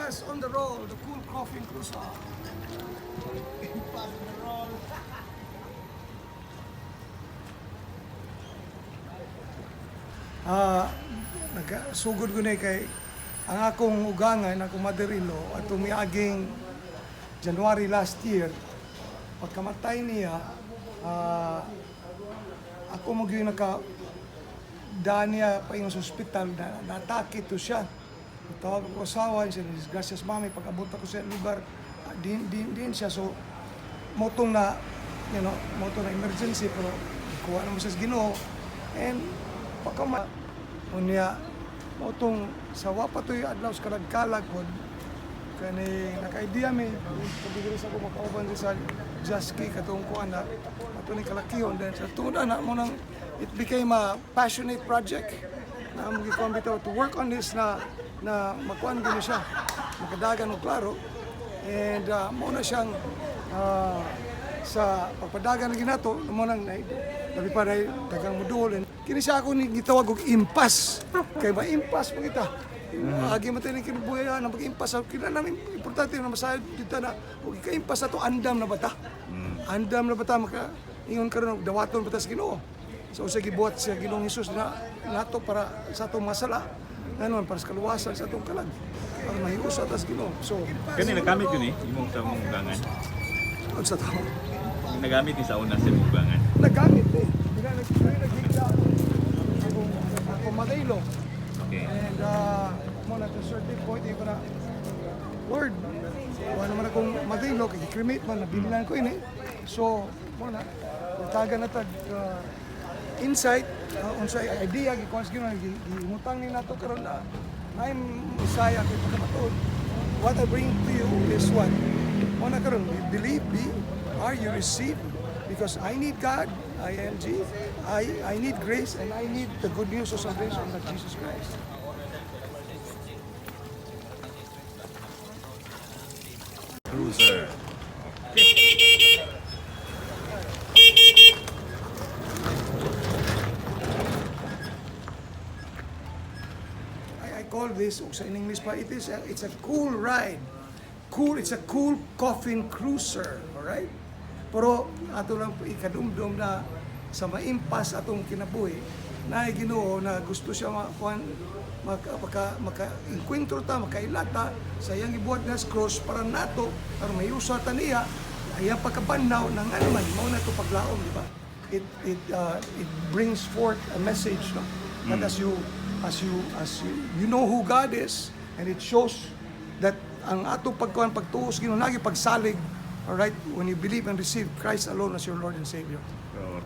Impas on the roll, the cool coffee cruiser. Impas on the roll. Sugod ko na kay ang akong ugangan, akong mother-in-law, at tumiaging January last year, pagkamatay niya, ako yung daan niya pa yung hospital, na-atake to siya. Tawag ko asawa, siya, gracias mami, pag-abot ako sa lugar, din siya. So, motong na, motong na emergency, pero kuha naman siya sa Ginoo. And, unya, motong sa wapat yung adlaw sa kalagkalag po, kani naka-idea mi, pagbigiris ako makauban sa Jaski, katong kuhan na, ato ni kalakihon. Then, sa tungod na mo nang, it became a passionate project na magikuhan bitaw to work on this na makuhan gini siya, makadagan og klaro. And mo na siyang sa pagpadagan lagi nato, mo nang labi pa dahil dagang modul. Kini siya ako ni gitawag og impas. Kay ma-impas mo kita. Agi man tayo kinabuhayan, ang pag-impas. Kina namin, importante na masayad dito na, huwag ka-impas na ito, andam na bata. Andam na bata, ingon ka rin, dawaton bata sa Ginoo. So, sa gibuhat sa Ginoong Jesus na nato para sa itong masala. Ano, para sa kaluwasan sa itong kalag. Para mahius sa atas Ginoo. So, kani nagamit yun imong sa mong ugangan. ano sa tao? Nagamit ni sa una sa mong ugangan. Nagamit nagigda ako madaylo. Okay. And mo na to certain point, ko na, Lord, wala naman akong madaylo, kay cremate man, nabilan ko ini. So, mo na, taga na tag insight, unsay idea, gikuhan sa Ginoo, gimutang ni nato karon na, I'm Messiah, kay pagkamatuod. What I bring to you is what? Mo na karon, believe, are you receive? Because I need God, IMG, I need grace, and I need the good news of salvation of Jesus Christ. Cruiser. I call this, in English pa, it's a cool ride. Cool, it's a cool coffin cruiser, alright? Pero ato lang ikadumdum na sa maimpas atong kinabuhi na Ginoo na gusto siya maka-enkwentro ta, makailata sa iyang ibuhat nga cross para nato para mayusa ta niya iyang pagkabandaw ng anuman mao na to paglaom, di ba? It brings forth a message, no? That as you know who God is, and it shows that ang ato pagtuos Ginoo nagi pagsalig. Alright, when you believe and receive Christ alone as your Lord and Savior. So,